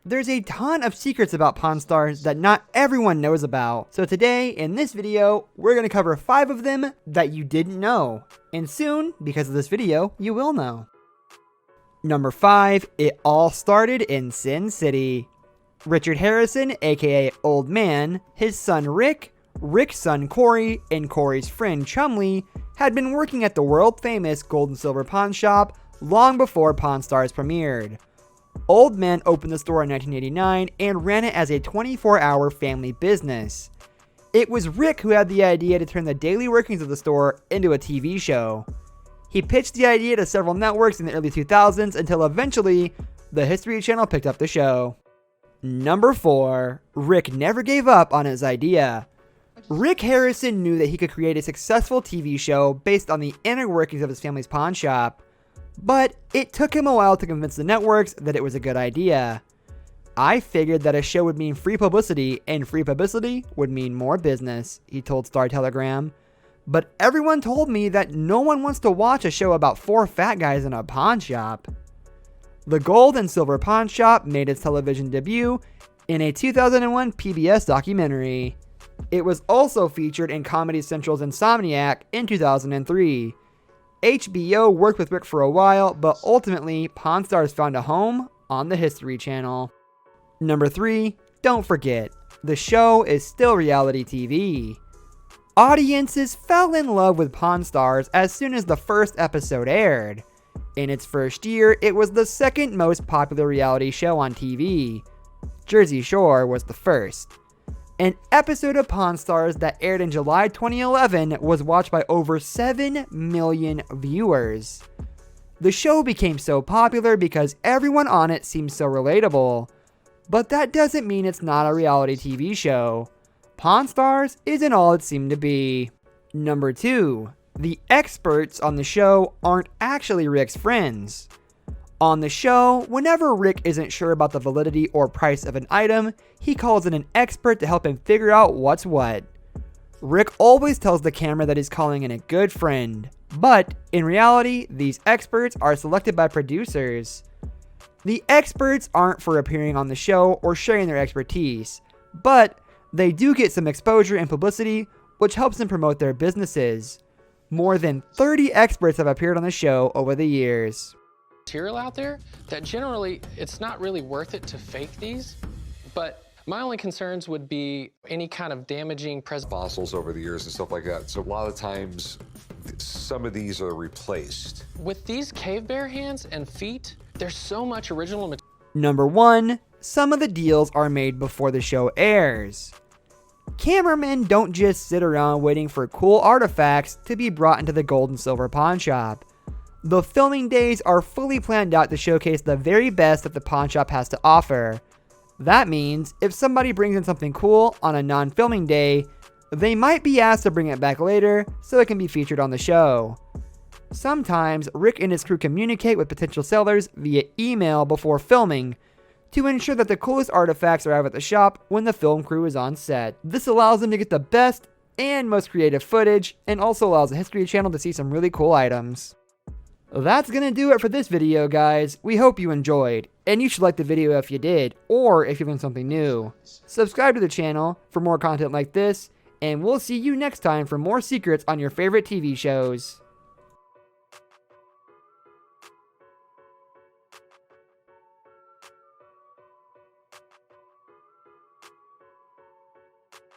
There's a ton of secrets about Pawn Stars that not everyone knows about. So today, in this video, we're going to cover 5 of them that you didn't know. And soon, because of this video, you will know. Number 5, it all started in Sin City. Richard Harrison, aka Old Man, his son Rick, Rick's son Corey, and Corey's friend Chumley had been working at the world-famous Gold and Silver Pawn Shop long before Pawn Stars premiered. Old Man opened the store in 1989 and ran it as a 24-hour family business. It was Rick who had the idea to turn the daily workings of the store into a TV show. He pitched the idea to several networks in the early 2000s until eventually, the History Channel picked up the show. Number 4, Rick never gave up on his idea. Rick Harrison knew that he could create a successful TV show based on the inner workings of his family's pawn shop. But it took him a while to convince the networks that it was a good idea. I figured that a show would mean free publicity, and free publicity would mean more business, he told Star Telegram. But everyone told me that no one wants to watch a show about 4 fat guys in a pawn shop. The Gold and Silver Pawn Shop made its television debut in a 2001 PBS documentary. It was also featured in Comedy Central's Insomniac in 2003. HBO worked with Rick for a while, but ultimately, Pawn Stars found a home on the History Channel. Number 3, don't forget, the show is still reality TV. Audiences fell in love with Pawn Stars as soon as the first episode aired. In its first year, it was the second most popular reality show on TV. Jersey Shore was the first. An episode of Pawn Stars that aired in July 2011 was watched by over 7 million viewers. The show became so popular because everyone on it seems so relatable. But that doesn't mean it's not a reality TV show. Pawn Stars isn't all it seemed to be. Number 2, the experts on the show aren't actually Rick's friends. On the show, whenever Rick isn't sure about the validity or price of an item, he calls in an expert to help him figure out what's what. Rick always tells the camera that he's calling in a good friend, but in reality, these experts are selected by producers. The experts aren't for appearing on the show or sharing their expertise, but they do get some exposure and publicity, which helps them promote their businesses. More than 30 experts have appeared on the show over the years. Material out there that generally it's not really worth it to fake these, but my only concerns would be any kind of damaging fossils over the years and stuff like that. So a lot of times some of these are replaced. With these cave bear hands and feet, there's so much original material. Number 1, some of the deals are made before the show airs. Cameramen don't just sit around waiting for cool artifacts to be brought into the Gold and Silver Pawn Shop. The filming days are fully planned out to showcase the very best that the pawn shop has to offer. That means if somebody brings in something cool on a non-filming day, they might be asked to bring it back later so it can be featured on the show. Sometimes Rick and his crew communicate with potential sellers via email before filming to ensure that the coolest artifacts arrive at the shop when the film crew is on set. This allows them to get the best and most creative footage, and also allows the History Channel to see some really cool items. That's gonna do it for this video, guys. We hope you enjoyed, and you should like the video if you did, or if you learned something new. Subscribe to the channel for more content like this, and we'll see you next time for more secrets on your favorite TV shows.